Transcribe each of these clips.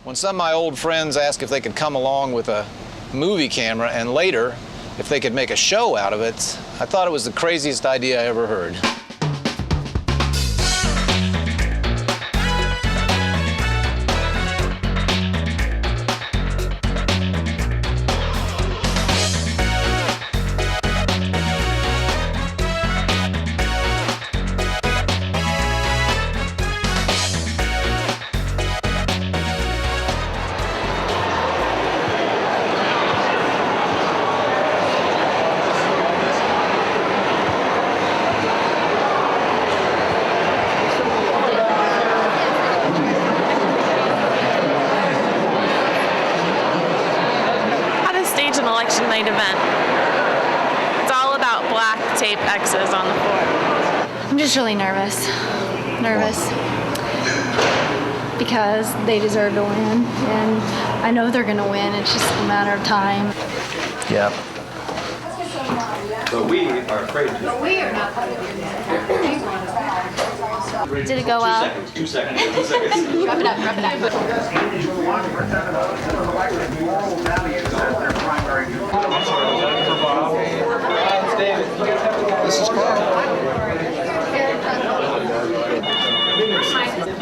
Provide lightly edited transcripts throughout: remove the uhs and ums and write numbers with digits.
When some of my old friends asked if they could come along with a movie camera and later if they could make a show out of it, I thought it was the craziest idea I ever heard. Election night event. It's all about black tape X's on the floor. I'm just really nervous. Because they deserve to win, and I know they're going to win. It's just a matter of time. Yeah. But we are afraid to. But we are not. Did it go well? 2 seconds. 2 seconds. Wrap it up. This is Carl.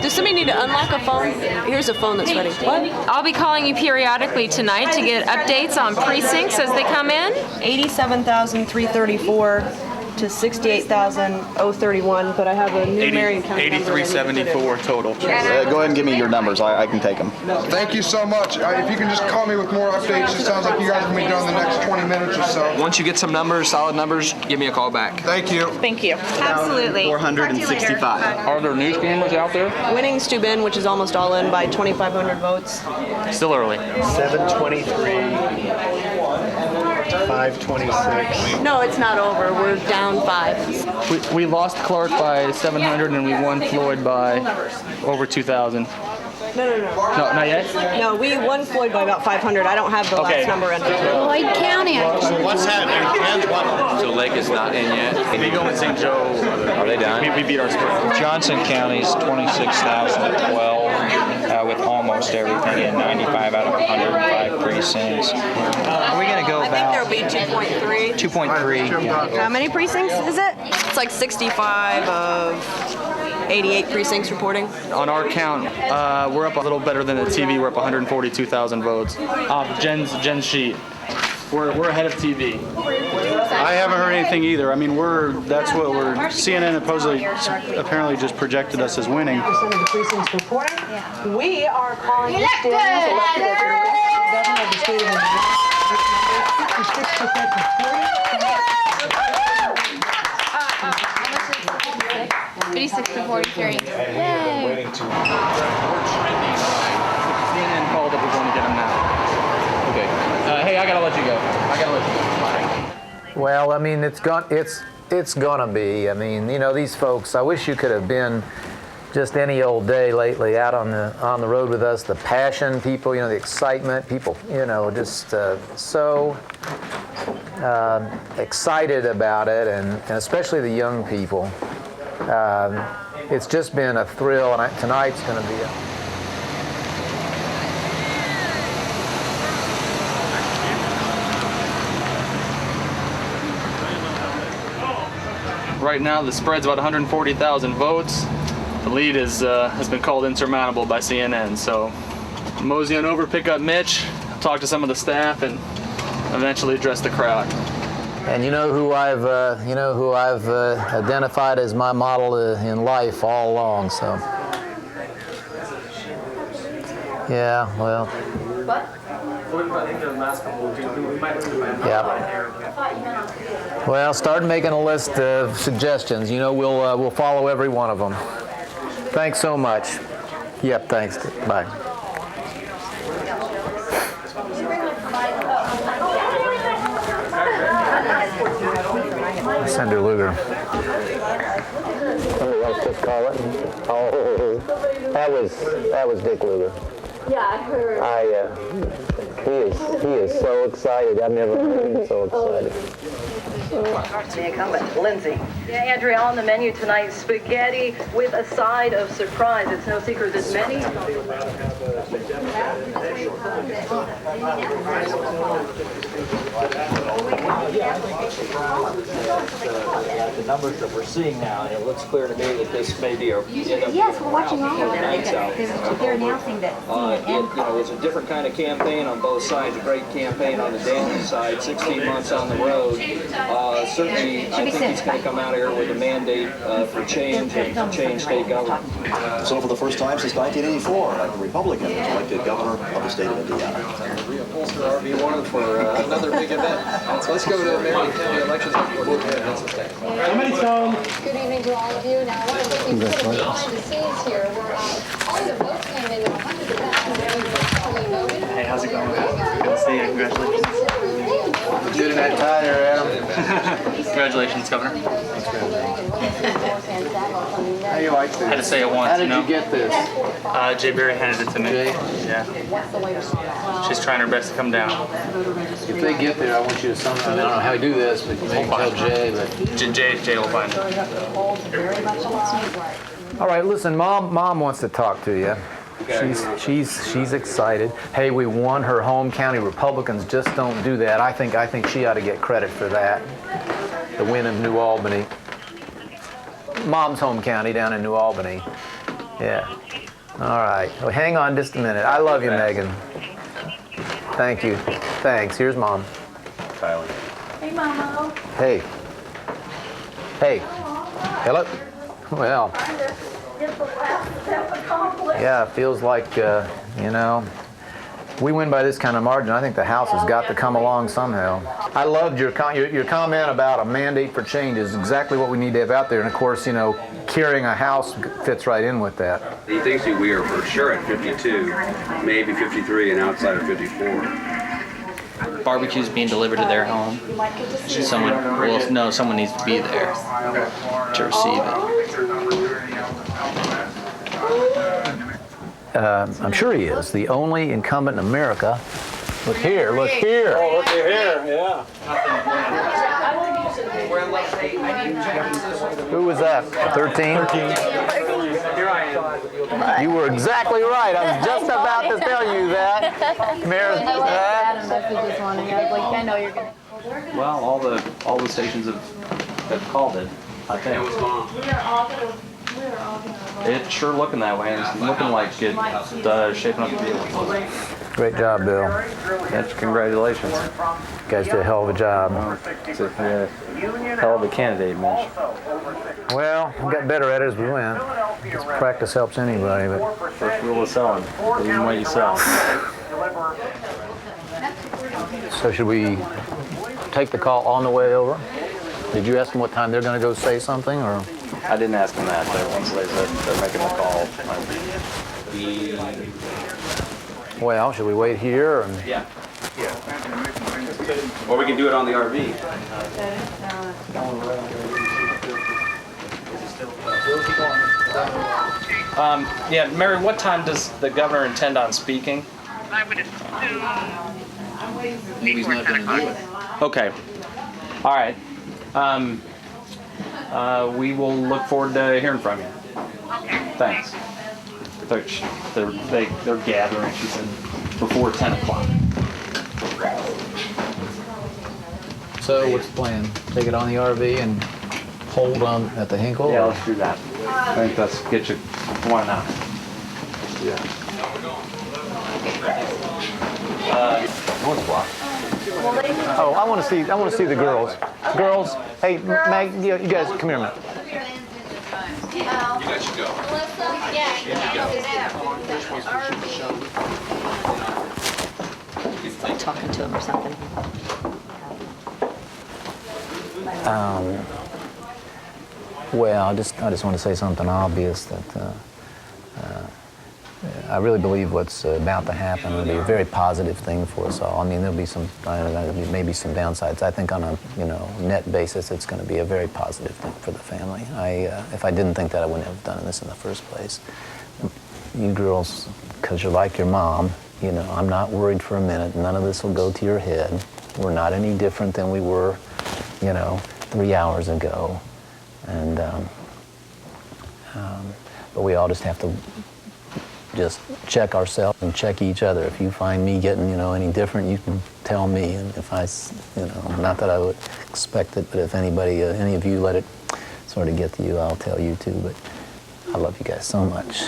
Does somebody need to unlock a phone? Here's a phone that's ready. What? I'll be calling you periodically tonight to get updates on precincts as they come in. 87,334 to 68,031, but I have a new Marion County number. 8374 total. Go ahead and give me your numbers. I can take them. Thank you so much. If you can just call me with more updates, it sounds like you guys are going to be done in the next 20 minutes or so. Once you get some numbers, solid numbers, give me a call back. Thank you. Thank you. Absolutely. 465. Are there news cameras out there? Winning Steuben, which is almost all in by 2,500 votes. Still early. 723. 526. No, it's not over. We're down 5. We lost Clark by 700 and we won Floyd by over 2,000. No. No, not yet? No, we won Floyd by about 500. I don't have the last number in there. Floyd County. What's happening? So Lake is not in yet. Vigo and St. Joe, are they done? We beat our spread. Johnson County's 26,012 with almost everything in 95 out of 105 precincts. Are we going to go I about think there'll be 2.3. 2.3? Yeah. How many precincts is it? It's like 65 of 88 precincts reporting. On our count, we're up a little better than the TV. We're up 142,000 votes. Off Jen's sheet. We're ahead of TV. I haven't heard anything either. I mean, that's what CNN apparently just projected us as winning. Percent of the precincts reporting. Yeah. We are calling this governor of the state of Indiana. 66% reporting. 56 to 43. Yay. CNN called that we're going to get him now. Okay. Hey, I gotta let you go. Well, I mean, it's gonna be. I mean, you know, these folks. I wish you could have been just any old day lately out on the road with us. The passion, people, you know, the excitement, people, you know, just so excited about it, and especially the young people. It's just been a thrill, and tonight's going to be a... Right now, the spread's about 140,000 votes. The lead has been called insurmountable by CNN. So mosey on over, pick up Mitch, talk to some of the staff, and eventually address the crowd. And you know who I've identified as my model in life all along. So yeah, well. Yeah. Well, start making a list of suggestions. You know, we'll follow every one of them. Thanks so much. Yep, thanks. Bye. Senator Lugar. Somebody else just call it? Oh, that was Dick Lugar. Yeah, I heard. He is so excited. I've never heard him so excited. The incumbent, Lindsay. Yeah, Andrea, on the menu tonight, spaghetti with a side of surprise. It's no secret that many. The numbers that we're seeing now, and it looks clear to me that this may be a Yes, we're watching all of it. They're announcing that it's a different kind of campaign on both sides. A great campaign on the Daniels side, 16 months on the road. Certainly, I think he's going to come out here with a mandate for change and to change state government. So for the first time since 1984, a Republican was elected governor of the state of Indiana. Reupholster RV1 for another big event. So let's go to the Marion County elections. Good evening to all of you. Now, I want to take you sort of behind the scenes here where all the votes came in, 100,000 Hey, how's it going? Good to see you. Congratulations. Good in that tie there, Adam. Congratulations, Governor. How you like this? I had to say it once. How did you get this? Jay Berry handed it to me. Jay? Yeah. She's trying her best to come down. If they get there, I want you to somehow, I don't know how you do this, but maybe tell Jay, but... Jay will find it. All right, listen, Mom wants to talk to you. She's excited. Hey, we won her home county. Republicans just don't do that. I think she ought to get credit for that. The win of New Albany. Mom's home county down in New Albany. Yeah. All right. Well, hang on just a minute. I love you, Megan. Thank you. Thanks. Here's Mom. Kylie. Hey, Mama. Hey. Hey. Hello. Well. Yeah, it feels like, we win by this kind of margin. I think the House has got to come along somehow. I loved your comment about a mandate for change is exactly what we need to have out there. And of course, carrying a House fits right in with that. He thinks we are for sure at 52, maybe 53, and outside of 54. Barbecues being delivered to their home. Someone needs to be there to receive it. I'm sure he is. The only incumbent in America. Look here, look here. Oh, look here, yeah. Who was that? 13? 13. You were exactly right. I was just about to tell you that. Adam messages wanting. I was like, I know you're gonna. Well, all the stations have called it, I think. It's sure looking that way, and it's looking like it's shaping up to be. Great job, Bill. That's congratulations. You guys did a hell of a job. Hell of a candidate, Mitch. Well, we got better at it as we went. This practice helps anybody, but First rule of selling, believe in what you sell. So should we take the call on the way over? Did you ask them what time they're going to go say something, or? I didn't ask them that, but once they said they're making the call. Well, should we wait here? And... Yeah. Or we can do it on the RV. Yeah, Mary, what time does the governor intend on speaking? I would assume He's not going to do it. Okay. All right. We will look forward to hearing from you. Thanks. They're gathering, she said, before 10 o'clock. So what's the plan? Take it on the RV and hold on at the Hinkle? Yeah, let's do that. I think that's get you one out. Yeah. North block. Oh, I want to see the girls. Girls, hey, Mag, you guys, come here a minute. You guys should go. Talking to him or something. Well, I just want to say something obvious that I really believe what's about to happen will be a very positive thing for us all. I mean, there'll be maybe some downsides. I think on a net basis, it's going to be a very positive thing for the family. If I didn't think that, I wouldn't have done this in the first place. You girls, because you're like your mom, I'm not worried for a minute. None of this will go to your head. We're not any different than we were you know, 3 hours ago. And, but we all just have to just check ourselves and check each other. If you find me getting, you know, any different, you can tell me. And if I, you know, not that I would expect it, but if anybody, any of you let it sort of get to you, I'll tell you too. But I love you guys so much.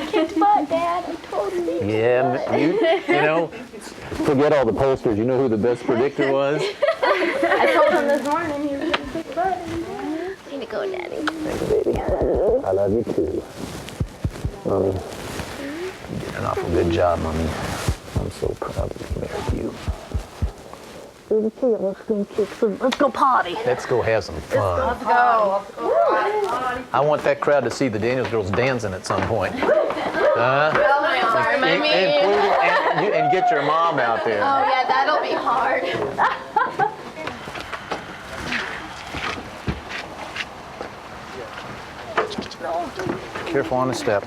Kicked butt, Dad. I told you. Yeah, you know, forget all the pollsters. You know who the best predictor was? I told him this morning he was going to kick butt. Way to go, Daddy. Thank you, baby. I love you too. Mommy, you did an awful good job, Mommy. I'm so proud to marry you. Let's go potty. Let's go have some fun. Let's go. I want that crowd to see the Daniels girls dancing at some point. Sorry, my And get your mom out there. Oh yeah, that'll be hard. Careful on the step.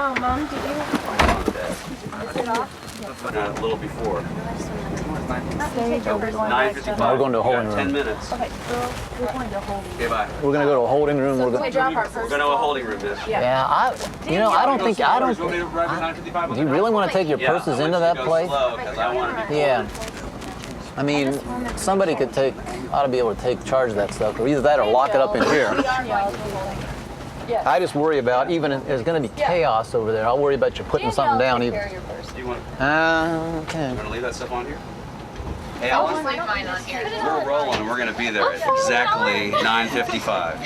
Oh, Mom, did you? Is it off? A little before. 9:55. We're going to a holding room. 10 minutes. Okay, we're going to hold. Okay, bye. We're going to go to a holding room. So can we drop our purse? We're going to a holding room, Mitch. Yeah, I don't. Do you really want to take your purses into that place? Yeah. I mean, somebody ought to be able to take charge of that stuff, or either that or lock it up in here. I just worry about, even if there's going to be chaos over there, I'll worry about you putting something down even. Okay. Okay. You want to leave that stuff on here? Hey, I'll Alan, just leave mine on here. we're rolling. We're going to be there at exactly 9:55.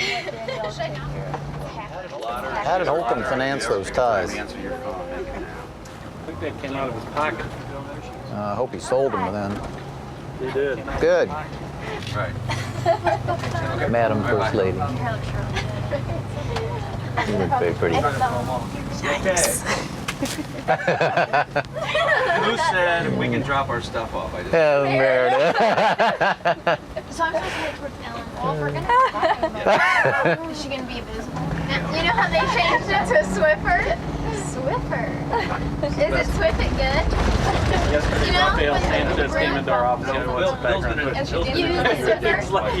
How did Holcomb finance those ties? I think that came out of his pocket. I hope he sold them then. He did. Good. Right. Madam First Lady. You look very pretty. Okay. Who said we can drop our stuff off? Meredith. So I'm supposed to head towards Ellen Wolf. We're going to Is she going to be visible? You know how they changed it to Swiffer? Swiffer. Is it Swift it good? Yesterday, Raphael Sanchez came into our office. It's like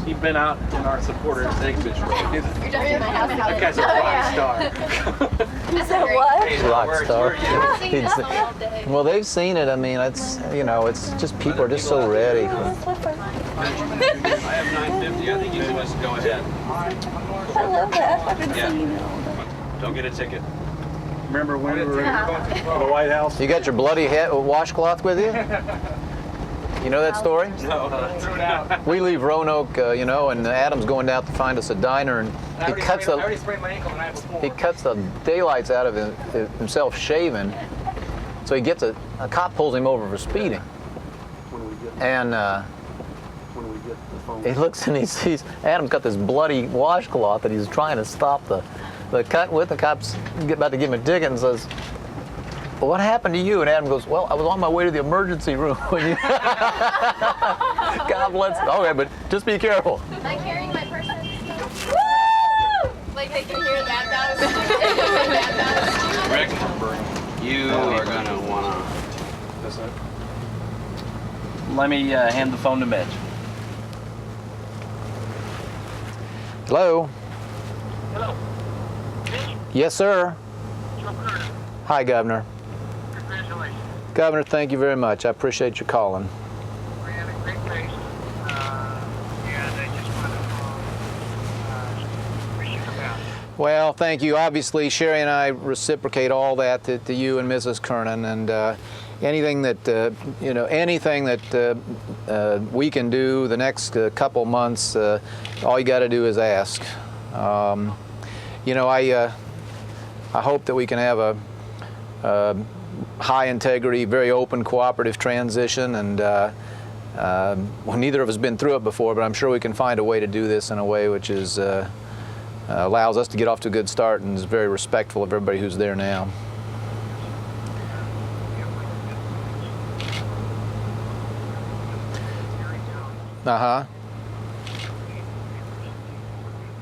he'd been out in our supporters. You're just in my house. That guy's a rock star. Is it what? Rock star. Day. Well, they've seen it. I mean, it's, you know, it's just people are just so ready. I have 950. I think you can just go ahead. I love that. I've been seeing it. Don't get a ticket. Remember when we were in the White House? You got your bloody washcloth with you? You know that story? No. We leave Roanoke, you know, and Adam's going out to find us a diner, and he cuts the daylights out of himself shaving. So he gets a cop pulls him over for speeding, and he looks and he sees Adam's got this bloody washcloth that he's trying to stop the cut with. The cop's about to give him a ticket and says, "Well, what happened to you?" And Adam goes, "Well, I was on my way to the emergency room when you." God bless. Okay, but just be careful. Am I carrying my purse? Woo! Like they can hear that. Rick, you are going to want to... Let me hand the phone to Mitch. Hello? Hello. Yes, sir. Joe Curtis. Hi, Governor. Congratulations. Governor, thank you very much. I appreciate you calling. We had a great race, and I just want to wish you the best. Well, thank you. Obviously, Sherry and I reciprocate all that to you and Mrs. Kernan, and anything that we can do the next couple months, all you got to do is ask. You know, I hope that we can have a high integrity, very open, cooperative transition, and well, neither of us have been through it before, but I'm sure we can find a way to do this in a way which is allows us to get off to a good start and is very respectful of everybody who's there now.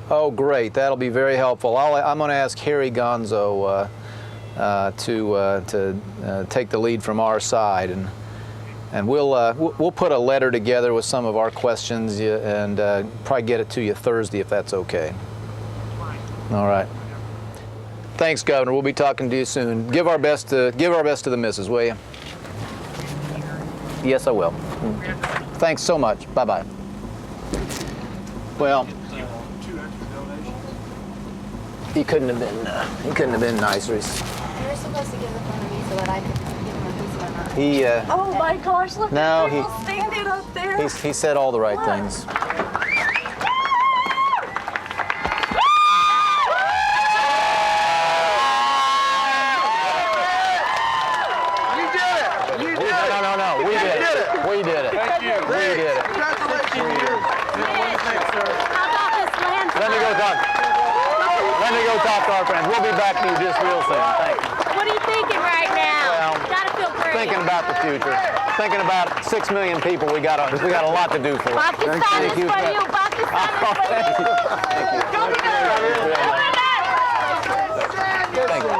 Oh, great. That'll be very helpful. I'm going to ask Harry Gonzo to take the lead from our side, and we'll put a letter together with some of our questions and probably get it to you Thursday if that's okay. All right. Thanks, Governor. We'll be talking to you soon. Give our best to the missus, will you? Yes, I will. Thanks so much. Bye-bye. Well, he couldn't have been nicer. You were supposed to give the phone to me so that I could give him a piece of my mind. He Oh my gosh, look No, at people standing up there. he said all the right things. We did it. Thank you. We did it. Congratulations. Let me go talk to our friends. We'll be back to you just real soon. Thank you. What are you thinking right now? Well, gotta feel great. Thinking about the future. Thinking about 6 million people we got a lot to do for. Pakistan is for you. Pakistan is for you.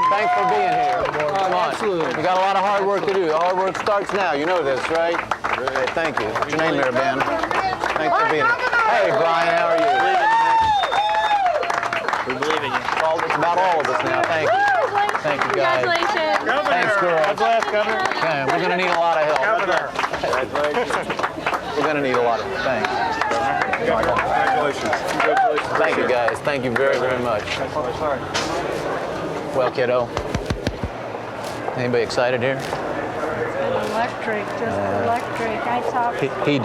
Thanks for being here. Come on. Absolutely. We got a lot of hard work to do. The hard work starts now. You know this, right? Great. Thank you. What's your name there, Ben? Thanks for being here. Hey, Brian, how are you? We believe in you. It's about all of us now. Thank you. Thank you, guys. Congratulations. Thanks, girls. God bless, Governor. Okay, we're going to need a lot of help. We're going to need a lot of thanks. Congratulations. Thank you, guys. Thank you very, very much. Well, kiddo. Anybody excited here? Electric, just electric. I talked. The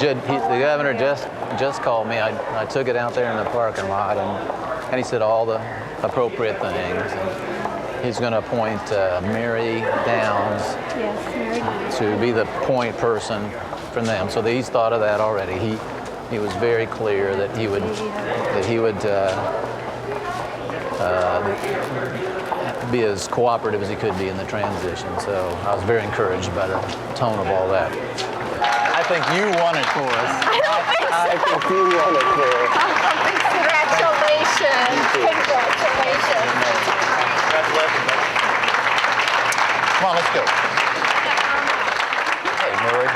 governor just called me. I took it out there in the parking lot, and he said all the appropriate things. And he's going to appoint Mary Downs Yes, Mary Downs. to be the point person for them. So he's thought of that already. He was very clear that he would be as cooperative as he could be in the transition. So I was very encouraged by the tone of all that. I think you won it for us. I think you won it for us. Congratulations. Congratulations. Come on, let's go. Hey, Mary.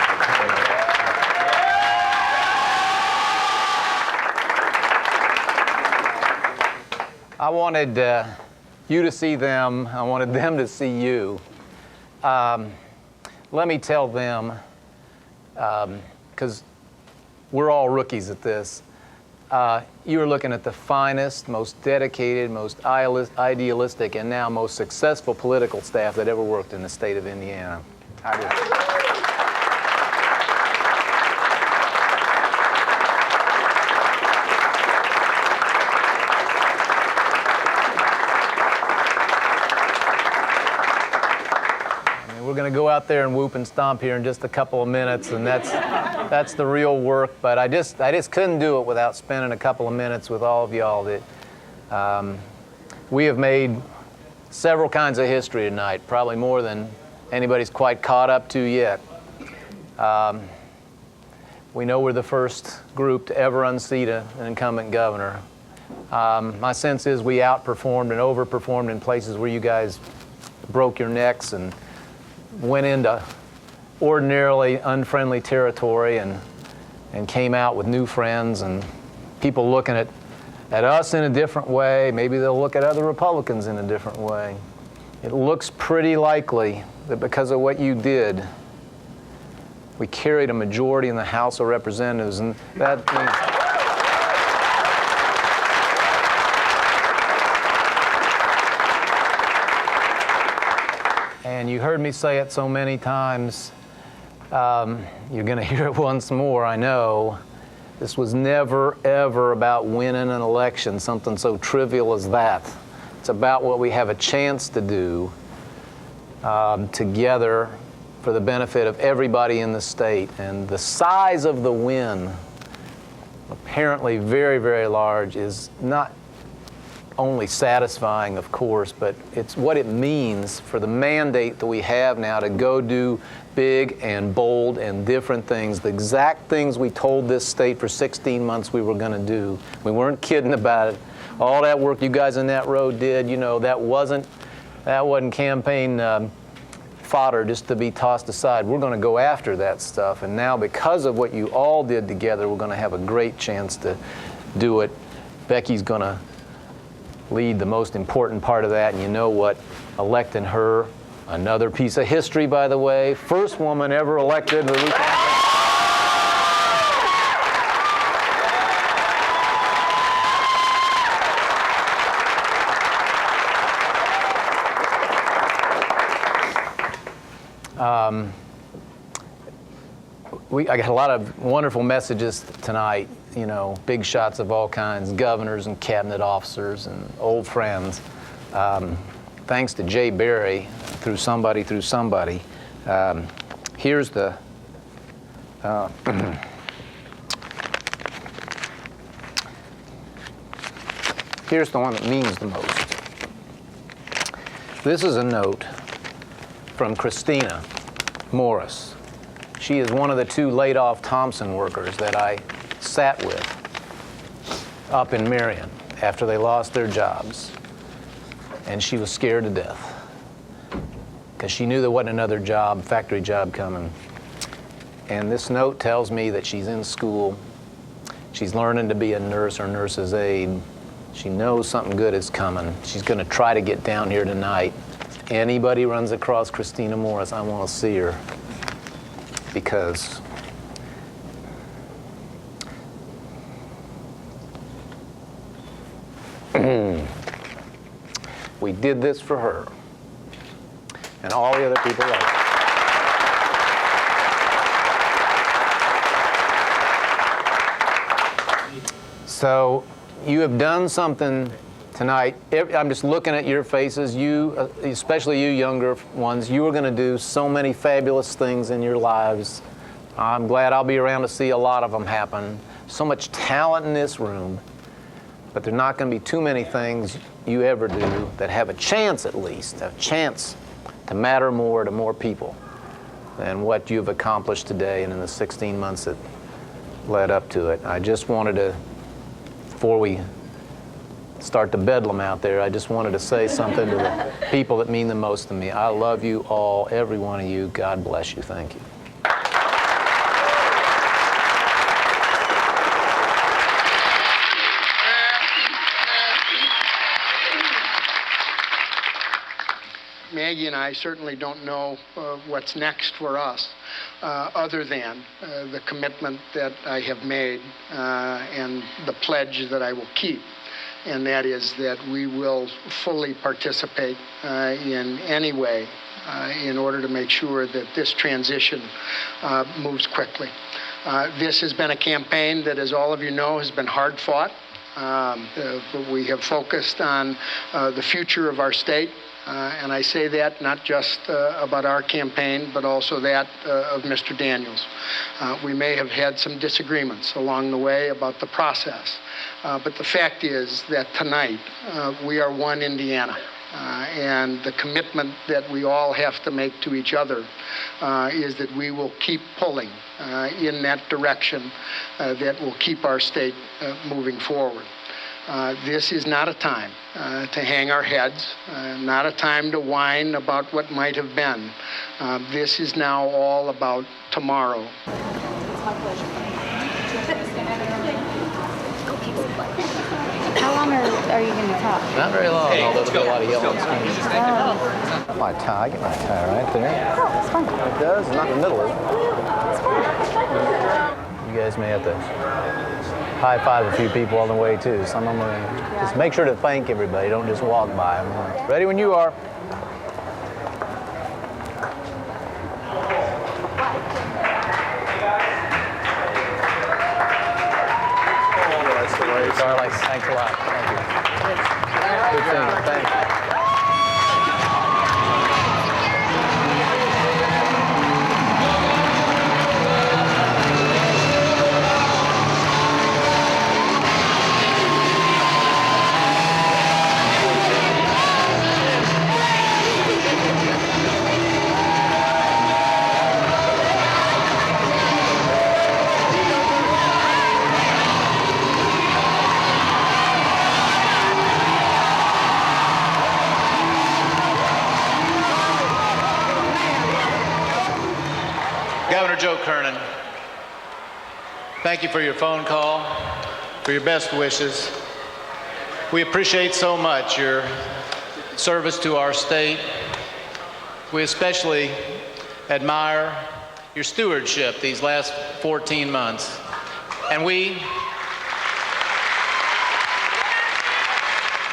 I wanted you to see them. I wanted them to see you. Let me tell them, because we're all rookies at this, you are looking at the finest, most dedicated, most idealistic, and now most successful political staff that ever worked in the state of Indiana. We're going to go out there and whoop and stomp here in just a couple of minutes, and that's the real work. But I just couldn't do it without spending a couple of minutes with all of y'all. That we have made several kinds of history tonight, probably more than anybody's quite caught up to yet. We know we're the first group to ever unseat an incumbent governor. My sense is we outperformed and overperformed in places where you guys broke your necks and went into ordinarily unfriendly territory and came out with new friends and people looking at us in a different way. Maybe they'll look at other Republicans in a different way. It looks pretty likely that because of what you did, we carried a majority in the House of Representatives, and that means and you heard me say it so many times, you're going to hear it once more, I know. This was never, ever about winning an election, something so trivial as that. It's about what we have a chance to do together for the benefit of everybody in the state. And the size of the win, apparently very, very large, is not only satisfying, of course, but it's what it means for the mandate that we have now to go do big and bold and different things, the exact things we told this state for 16 months we were going to do. We weren't kidding about it. all that work you guys in that road did, you know, that wasn't campaign fodder just to be tossed aside. We're going to go after that stuff, and now because of what you all did together, we're going to have a great chance to do it. Becky's going to lead the most important part of that, and you know what? Electing her, another piece of history, by the way, first woman ever elected. I got a lot of wonderful messages tonight, you know, big shots of all kinds, governors and cabinet officers and old friends. Thanks to Jay Berry, through somebody, here's the here's the one that means the most. This is a note from Christina Morris. She is one of the 2 laid-off Thompson workers that I sat with up in Marion after they lost their jobs. And she was scared to death because she knew there wasn't another job, factory job coming. And this note tells me that she's in school. She's learning to be a nurse or nurse's aide. She knows something good is coming. She's going to try to get down here tonight. Anybody runs across Christina Morris, I want to see her, because we did this for her and all the other people like her. So you have done something tonight. I'm just looking at your faces. You, especially you younger ones, you are going to do so many fabulous things in your lives. I'm glad I'll be around to see a lot of them happen. So much talent in this room, but there are not going to be too many things you ever do that have a chance, at least, a chance to matter more to more people than what you've accomplished today and in the 16 months that led up to it. I just wanted to, before we start to bedlam out there, I just wanted to say something to the people that mean the most to me. I love you all, every one of you. God bless you. Thank you. Maggie and I certainly don't know what's next for us, other than the commitment that I have made and the pledge that I will keep. And that is that we will fully participate in any way in order to make sure that this transition moves quickly. This has been a campaign that, as all of you know, has been hard fought. But we have focused on the future of our state. And I say that not just about our campaign, but also that of Mr. Daniels. We may have had some disagreements along the way about the process. But the fact is that tonight we are one Indiana. And the commitment that we all have to make to each other is that we will keep pulling in that direction that will keep our state moving forward. This is not a time to hang our heads, not a time to whine about what might have been. This is now all about tomorrow. How long are you going to talk? Not very long, although there'll be a lot of yelling and screaming. My tie, I get my tie right there. Oh, it's fine. It does, not in the middle, is it? It's fine. You guys may have to high-five a few people on the way, too. Some of them are, just make sure to thank everybody. Don't just walk by them. Ready when you are. Darling, thanks a lot. Thank you. Good thing. Thank you. Governor Joe Kernan, thank you for your phone call, for your best wishes. We appreciate so much your service to our state. We especially admire your stewardship these last 14 months. And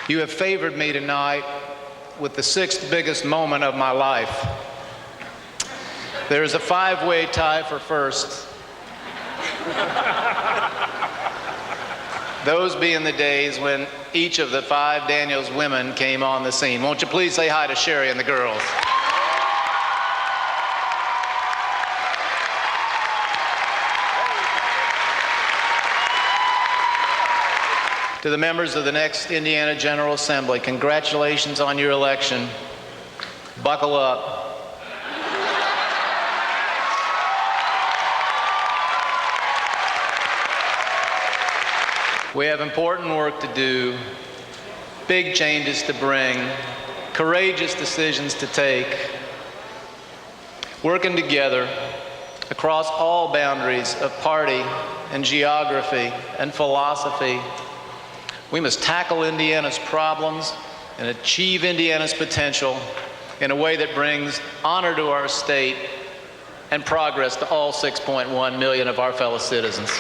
you have favored me tonight with the 6th biggest moment of my life. There is a 5-way tie for first. Those being the days when each of the 5 Daniels women came on the scene. Won't you please say hi to Sherry and the girls? To the members of the next Indiana General Assembly, congratulations on your election. Buckle up. We have important work to do, big changes to bring, courageous decisions to take. Working together across all boundaries of party and geography and philosophy, we must tackle Indiana's problems and achieve Indiana's potential in a way that brings honor to our state and progress to all 6.1 million of our fellow citizens.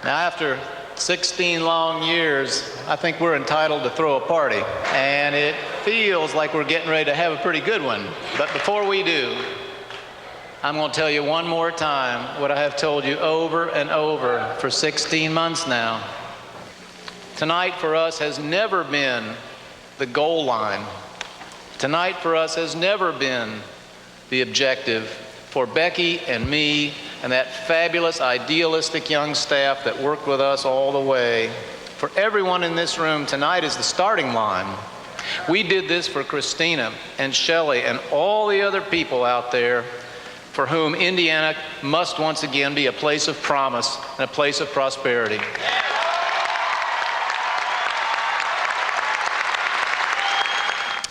Now, after 16 long years, I think we're entitled to throw a party. And it feels like we're getting ready to have a pretty good one. But before we do, I'm going to tell you one more time what I have told you over and over for 16 months now. Tonight for us has never been the goal line. Tonight for us has never been the objective. For Becky and me and that fabulous, idealistic young staff that worked with us all the way, for everyone in this room, tonight is the starting line. We did this for Christina and Shelley and all the other people out there for whom Indiana must once again be a place of promise and a place of prosperity.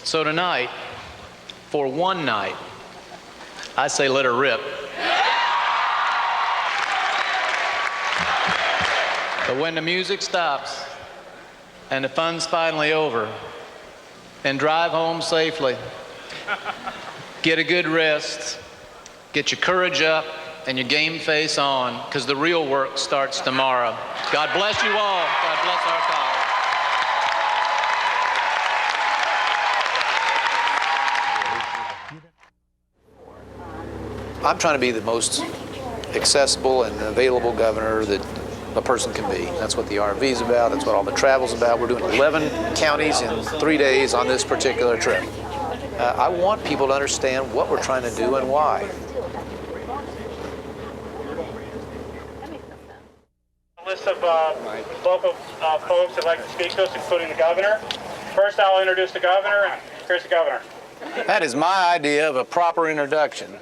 So tonight, for one night, I say let her rip. But when the music stops and the fun's finally over, and drive home safely, get a good rest, get your courage up and your game face on, because the real work starts tomorrow. God bless you all. God bless our college. I'm trying to be the most accessible and available governor that a person can be. That's what the RV is about. That's what all the travel's about. We're doing 11 counties in 3 days on this particular trip. I want people to understand what we're trying to do and why. A list of local folks that like to speak to us, including the governor. First, I'll introduce the governor, and here's the governor. That is my idea of a proper introduction.